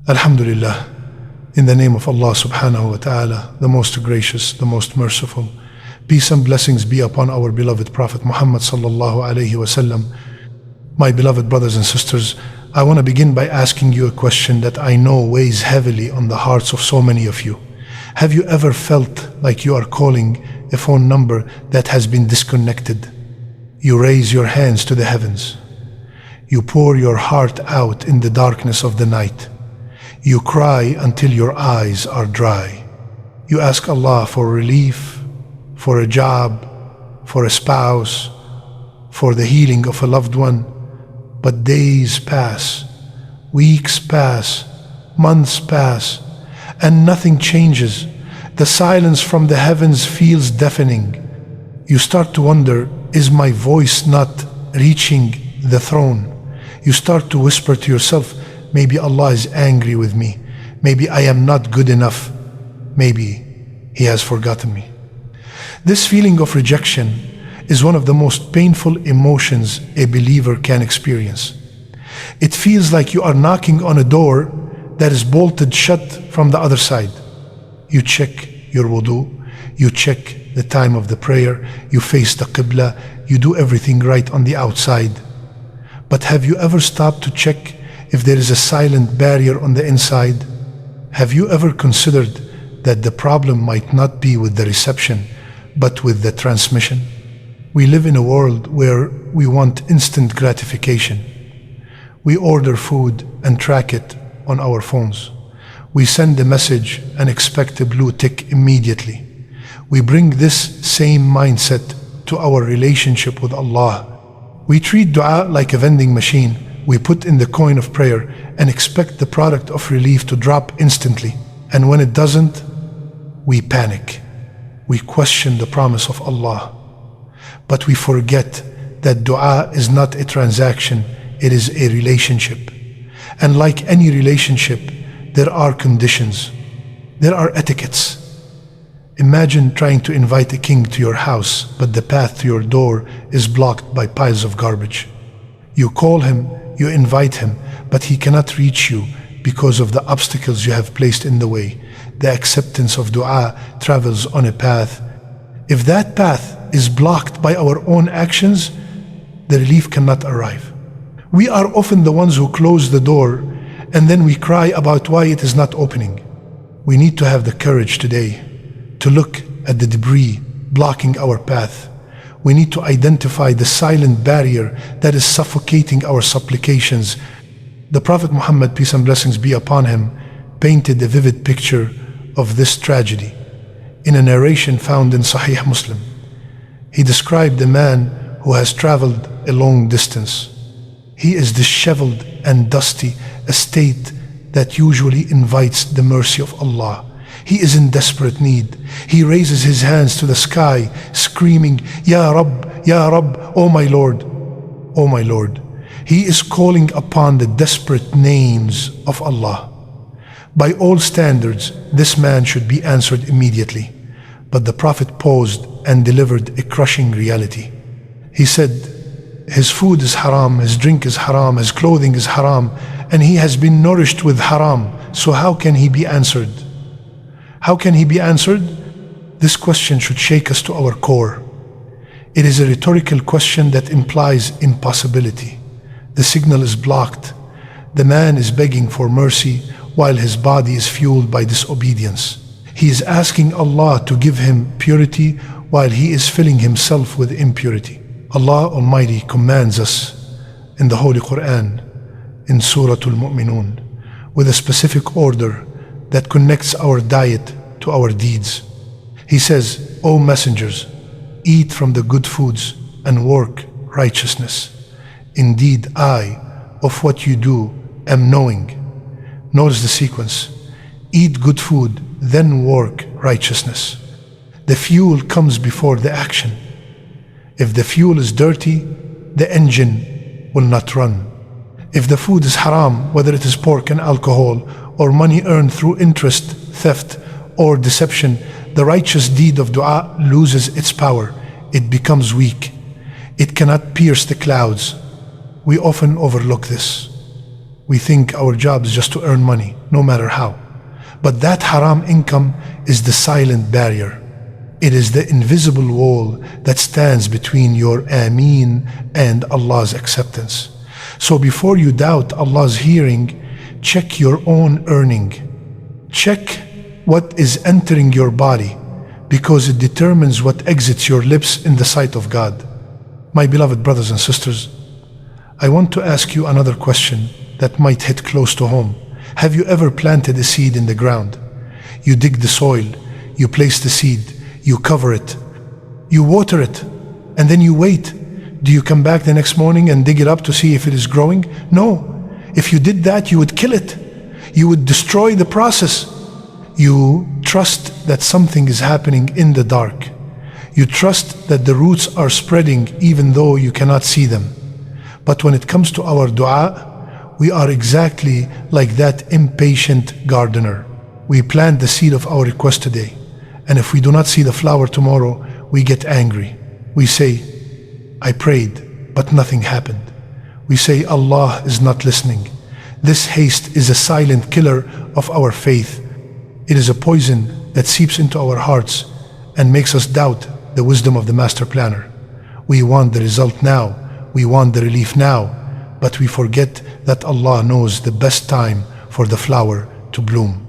Alhamdulillah, in the name of Allah subhanahu wa ta'ala, the most gracious, the most merciful. Peace and blessings be upon our beloved Prophet Muhammad sallallahu alayhi wasallam. My beloved brothers and sisters, I want to begin by asking you a question that I know weighs heavily on the hearts of so many of you. Have you ever felt like you are calling a phone number that has been disconnected? You raise your hands to the heavens. You pour your heart out in the darkness of the night. You cry until your eyes are dry. You ask Allah for relief, for a job, for a spouse, for the healing of a loved one. But days pass, weeks pass, months pass, and nothing changes. The silence from the heavens feels deafening. You start to wonder, is my voice not reaching the throne? You start to whisper to yourself, maybe Allah is angry with me. Maybe I am not good enough. Maybe He has forgotten me. This feeling of rejection is one of the most painful emotions a believer can experience. It feels like you are knocking on a door that is bolted shut from the other side. You check your wudu, you check the time of the prayer, you face the qibla, you do everything right on the outside. But have you ever stopped to check if there is a silent barrier on the inside? Have you ever considered that the problem might not be with the reception, but with the transmission? We live in a world where we want instant gratification. We order food and track it on our phones. We send a message and expect a blue tick immediately. We bring this same mindset to our relationship with Allah. We treat dua like a vending machine. We put in the coin of prayer and expect the product of relief to drop instantly. And when it doesn't, we panic. We question the promise of Allah. But we forget that dua is not a transaction, it is a relationship. And like any relationship, there are conditions. There are etiquettes. Imagine trying to invite a king to your house, but the path to your door is blocked by piles of garbage. You call him, you invite him, but he cannot reach you because of the obstacles you have placed in the way. The acceptance of dua travels on a path. If that path is blocked by our own actions, the relief cannot arrive. We are often the ones who close the door and then we cry about why it is not opening. We need to have the courage today to look at the debris blocking our path. We need to identify the silent barrier that is suffocating our supplications. The Prophet Muhammad, peace and blessings be upon him, painted a vivid picture of this tragedy in a narration found in Sahih Muslim. He described a man who has traveled a long distance. He is disheveled and dusty, a state that usually invites the mercy of Allah. He is in desperate need. He raises his hands to the sky, screaming, Ya Rabb, Ya Rabb, O my Lord, O my Lord. He is calling upon the desperate names of Allah. By all standards, this man should be answered immediately. But the Prophet paused and delivered a crushing reality. He said, his food is haram, his drink is haram, his clothing is haram, and he has been nourished with haram. So how can he be answered? How can he be answered? This question should shake us to our core. It is a rhetorical question that implies impossibility. The signal is blocked. The man is begging for mercy while his body is fueled by disobedience. He is asking Allah to give him purity while he is filling himself with impurity. Allah Almighty commands us in the Holy Quran, in Surah Al-Mu'minun, with a specific order that connects our diet to our deeds. He says, O messengers, eat from the good foods and work righteousness. Indeed, I, of what you do, am knowing. Notice the sequence. Eat good food, then work righteousness. The fuel comes before the action. If the fuel is dirty, the engine will not run. If the food is haram, whether it is pork and alcohol, or money earned through interest, theft, or deception, the righteous deed of dua loses its power. It becomes weak. It cannot pierce the clouds. We often overlook this. We think our job is just to earn money, no matter how. But that haram income is the silent barrier. It is the invisible wall that stands between your Ameen and Allah's acceptance. So before you doubt Allah's hearing, check your own earning. Check what is entering your body, because it determines what exits your lips in the sight of God. My beloved brothers and sisters, I want to ask you another question that might hit close to home. Have you ever planted a seed in the ground? You dig the soil, you place the seed, you cover it, you water it, and then you wait. Do you come back the next morning and dig it up to see if it is growing? No. If you did that, you would kill it. You would destroy the process. You trust that something is happening in the dark. You trust that the roots are spreading even though you cannot see them. But when it comes to our dua, we are exactly like that impatient gardener. We plant the seed of our request today, and if we do not see the flower tomorrow, we get angry. We say, I prayed, but nothing happened. We say, Allah is not listening. This haste is a silent killer of our faith. It is a poison that seeps into our hearts and makes us doubt the wisdom of the master planner. We want the result now. We want the relief now. But we forget that Allah knows the best time for the flower to bloom.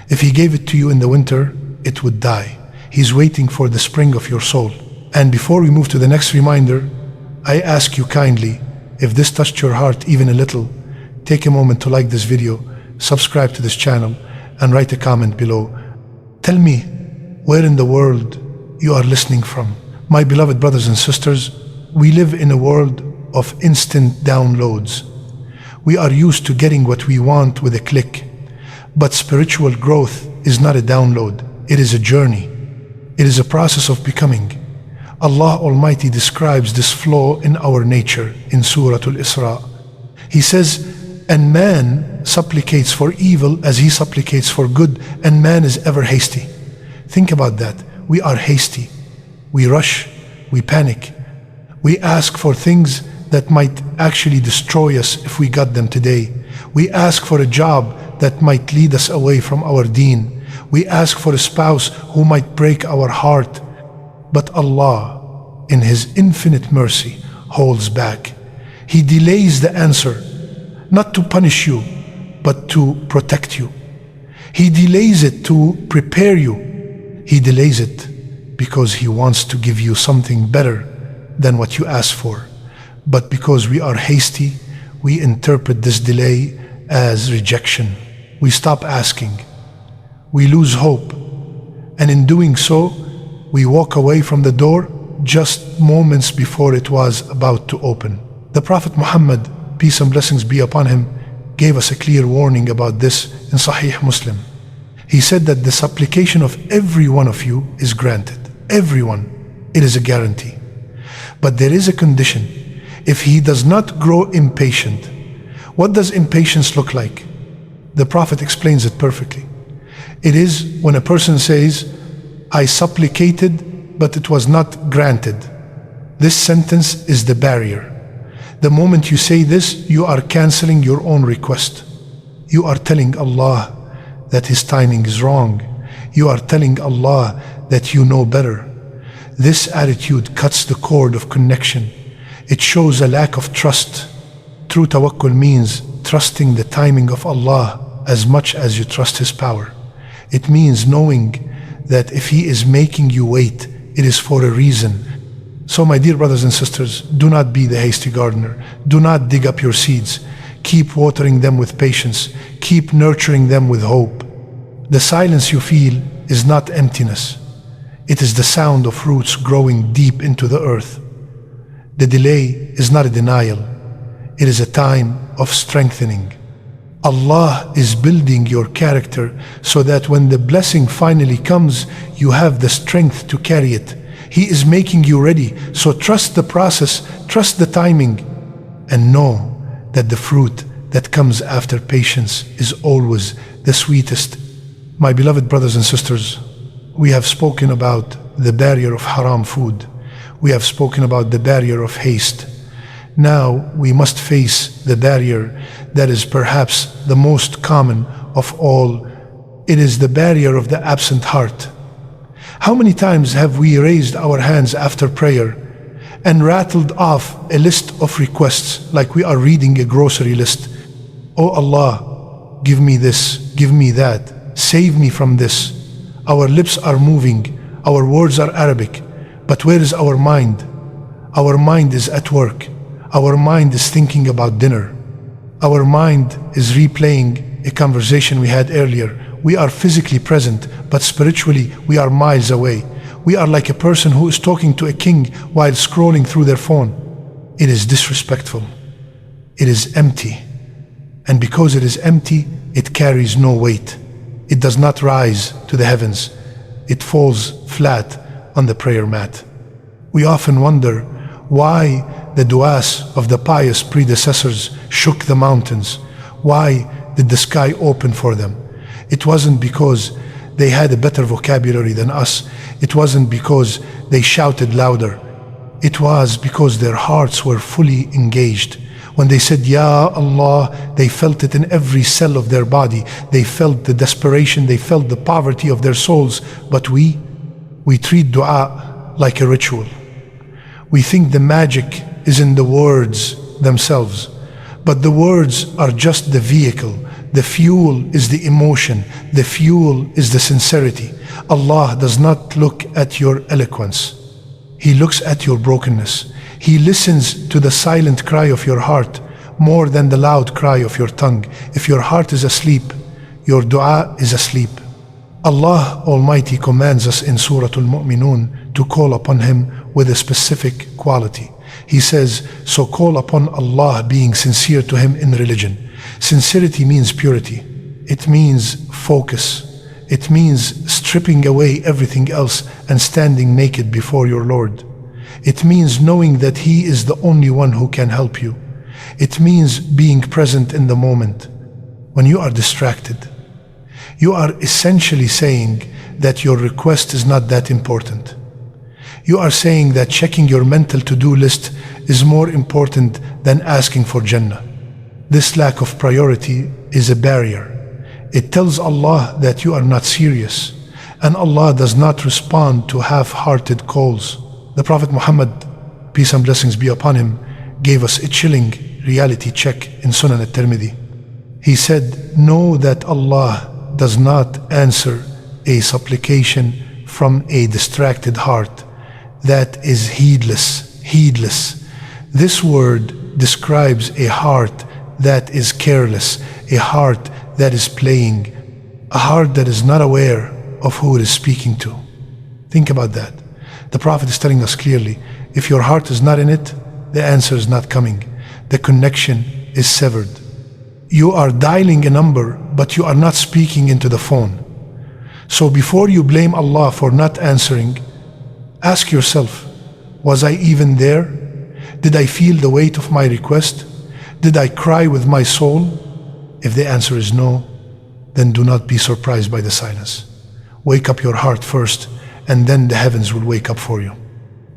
If He gave it to you in the winter, it would die. He's waiting for the spring of your soul. And before we move to the next reminder, I ask you kindly, if this touched your heart even a little, take a moment to like this video, subscribe to this channel, and write a comment below. Tell me where in the world you are listening from. My beloved brothers and sisters, we live in a world of instant downloads. We are used to getting what we want with a click. But spiritual growth is not a download. It is a journey. It is a process of becoming. Allah Almighty describes this flaw in our nature in Surah Al-Isra. He says, and man supplicates for evil as he supplicates for good, and man is ever hasty. Think about that. We are hasty. We rush. We panic. We ask for things that might actually destroy us if we got them today. We ask for a job that might lead us away from our deen. We ask for a spouse who might break our heart. But Allah, in His infinite mercy, holds back. He delays the answer, not to punish you, but to protect you. He delays it to prepare you. He delays it because He wants to give you something better than what you asked for. But because we are hasty, we interpret this delay as rejection. We stop asking. We lose hope. And in doing so, we walk away from the door just moments before it was about to open. The Prophet Muhammad, peace and blessings be upon him, gave us a clear warning about this in Sahih Muslim. He said that the supplication of every one of you is granted. Everyone. It is a guarantee. But there is a condition. If he does not grow impatient. What does impatience look like? The Prophet explains it perfectly. It is when a person says, I supplicated, but it was not granted. This sentence is the barrier. The moment you say this, you are canceling your own request. You are telling Allah that His timing is wrong. You are telling Allah that you know better. This attitude cuts the cord of connection. It shows a lack of trust. True tawakkul means trusting the timing of Allah as much as you trust His power. It means knowing that if He is making you wait, it is for a reason. So my dear brothers and sisters, do not be the hasty gardener. Do not dig up your seeds. Keep watering them with patience. Keep nurturing them with hope. The silence you feel is not emptiness. It is the sound of roots growing deep into the earth. The delay is not a denial. It is a time of strengthening. Allah is building your character so that when the blessing finally comes, you have the strength to carry it. He is making you ready. So trust the process, trust the timing, and know that the fruit that comes after patience is always the sweetest. My beloved brothers and sisters, we have spoken about the barrier of haram food. We have spoken about the barrier of haste. Now we must face the barrier that is perhaps the most common of all. It is the barrier of the absent heart. How many times have we raised our hands after prayer and rattled off a list of requests like we are reading a grocery list? Oh Allah, give me this, give me that, save me from this. Our lips are moving, our words are Arabic, but where is our mind? Our mind is at work. Our mind is thinking about dinner. Our mind is replaying a conversation we had earlier. We are physically present, but spiritually we are miles away. We are like a person who is talking to a king while scrolling through their phone. It is disrespectful. It is empty. And because it is empty, it carries no weight. It does not rise to the heavens. It falls flat on the prayer mat. We often wonder why the du'as of the pious predecessors shook the mountains. Why did the sky open for them? It wasn't because they had a better vocabulary than us. It wasn't because they shouted louder. It was because their hearts were fully engaged. When they said, Ya Allah, they felt it in every cell of their body. They felt the desperation, they felt the poverty of their souls. But we treat dua like a ritual. We think the magic is in the words themselves. But the words are just the vehicle. The fuel is the emotion. The fuel is the sincerity. Allah does not look at your eloquence. He looks at your brokenness. He listens to the silent cry of your heart more than the loud cry of your tongue. If your heart is asleep, your dua is asleep. Allah Almighty commands us in Surah Al-Mu'minun to call upon Him with a specific quality. He says, so call upon Allah being sincere to Him in religion. Sincerity means purity. It means focus. It means stripping away everything else and standing naked before your Lord. It means knowing that He is the only one who can help you. It means being present in the moment. When you are distracted, you are essentially saying that your request is not that important. You are saying that checking your mental to-do list is more important than asking for Jannah. This lack of priority is a barrier. It tells Allah that you are not serious, and Allah does not respond to half-hearted calls. The Prophet Muhammad, peace and blessings be upon him, gave us a chilling reality check in Sunan al-Tirmidhi. He said, know that Allah does not answer a supplication from a distracted heart that is heedless. This word describes a heart that is careless, a heart that is playing, a heart that is not aware of who it is speaking to. Think about that. The Prophet is telling us clearly, if your heart is not in it, the answer is not coming. The connection is severed. You are dialing a number, but you are not speaking into the phone. So before you blame Allah for not answering, ask yourself, was I even there? Did I feel the weight of my request? Did I cry with my soul? If the answer is no, then do not be surprised by the silence. Wake up your heart first, and then the heavens will wake up for you.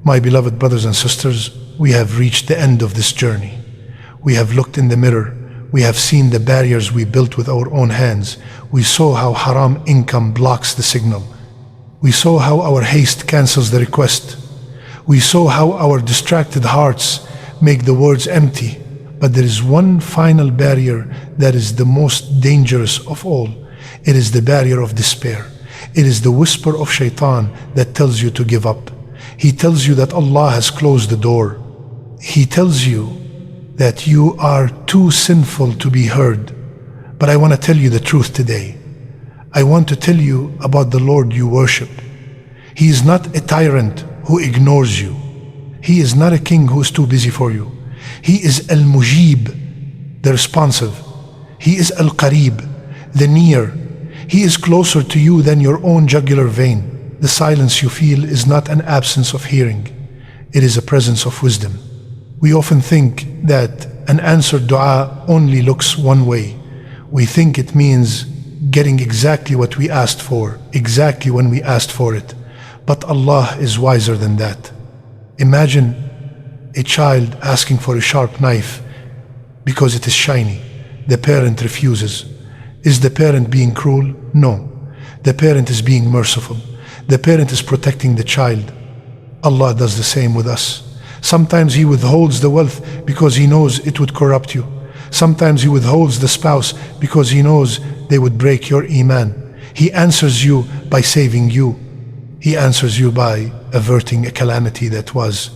My beloved brothers and sisters, we have reached the end of this journey. We have looked in the mirror. We have seen the barriers we built with our own hands. We saw how haram income blocks the signal. We saw how our haste cancels the request. We saw how our distracted hearts make the words empty. But there is one final barrier that is the most dangerous of all. It is the barrier of despair. It is the whisper of shaitan that tells you to give up. He tells you that Allah has closed the door. He tells you that you are too sinful to be heard. But I want to tell you the truth today. I want to tell you about the Lord you worship. He is not a tyrant who ignores you. He is not a king who is too busy for you. He is Al-Mujib, the responsive. He is Al-Qarib, the near. He is closer to you than your own jugular vein. The silence you feel is not an absence of hearing. It is a presence of wisdom. We often think that an answered dua only looks one way. We think it means getting exactly what we asked for, exactly when we asked for it. But Allah is wiser than that. Imagine A child asking for a sharp knife because it is shiny. The parent refuses. Is the parent being cruel? No. The parent is being merciful. The parent is protecting the child. Allah does the same with us. Sometimes He withholds the wealth because He knows it would corrupt you. Sometimes He withholds the spouse because He knows they would break your iman. He answers you by saving you. He answers you by averting a calamity that was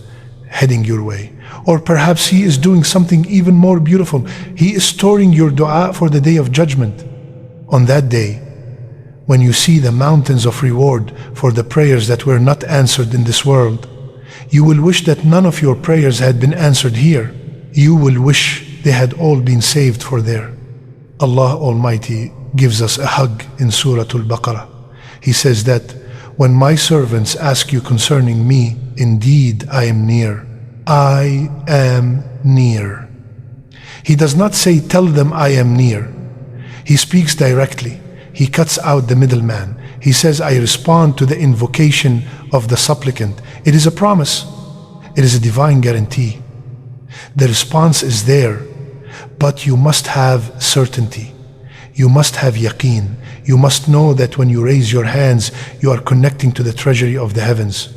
heading your way. Or perhaps He is doing something even more beautiful. He is storing your dua for the day of judgment. On that day, when you see the mountains of reward for the prayers that were not answered in this world, you will wish that none of your prayers had been answered here. You will wish they had all been saved for there. Allah Almighty gives us a hug in Surah Al-Baqarah. He says that, when my servants ask you concerning me, indeed I am near. I am near. He does not say, tell them I am near. He speaks directly. He cuts out the middleman. He says, I respond to the invocation of the supplicant. It is a promise. It is a divine guarantee. The response is there, but you must have certainty. You must have yaqeen. You must know that when you raise your hands, you are connecting to the treasury of the heavens.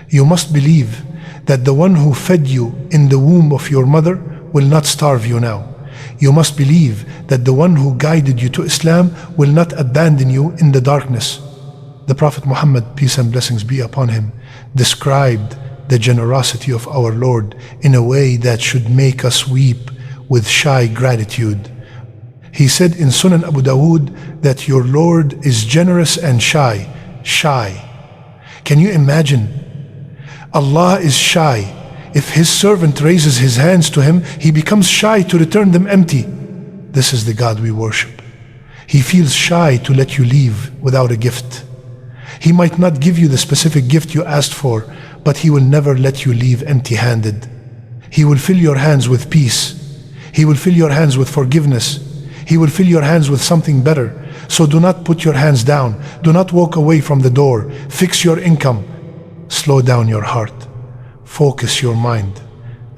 You must believe that the one who fed you in the womb of your mother will not starve you now. You must believe that the one who guided you to Islam will not abandon you in the darkness. The Prophet Muhammad, peace and blessings be upon him, described the generosity of our Lord in a way that should make us weep with shy gratitude. He said in Sunan Abu Dawood that your Lord is generous and shy. Shy. Can you imagine? Allah is shy. If His servant raises his hands to Him, He becomes shy to return them empty. This is the God we worship. He feels shy to let you leave without a gift. He might not give you the specific gift you asked for, but He will never let you leave empty-handed. He will fill your hands with peace. He will fill your hands with forgiveness. He will fill your hands with something better. So do not put your hands down. Do not walk away from the door. Fix your income. Slow down your heart. Focus your mind.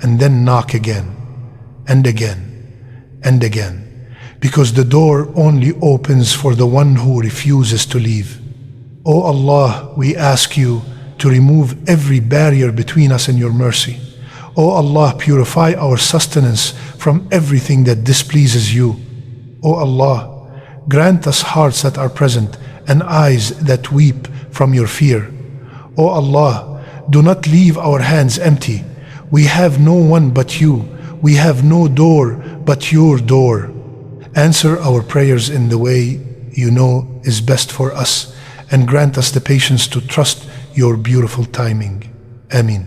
And then knock again. And again. And again. Because the door only opens for the one who refuses to leave. O Allah, we ask You to remove every barrier between us and Your mercy. O Allah, purify our sustenance from everything that displeases You. O Allah, grant us hearts that are present and eyes that weep from Your fear. O Allah, do not leave our hands empty. We have no one but You. We have no door but Your door. Answer our prayers in the way You know is best for us, and grant us the patience to trust Your beautiful timing. Ameen.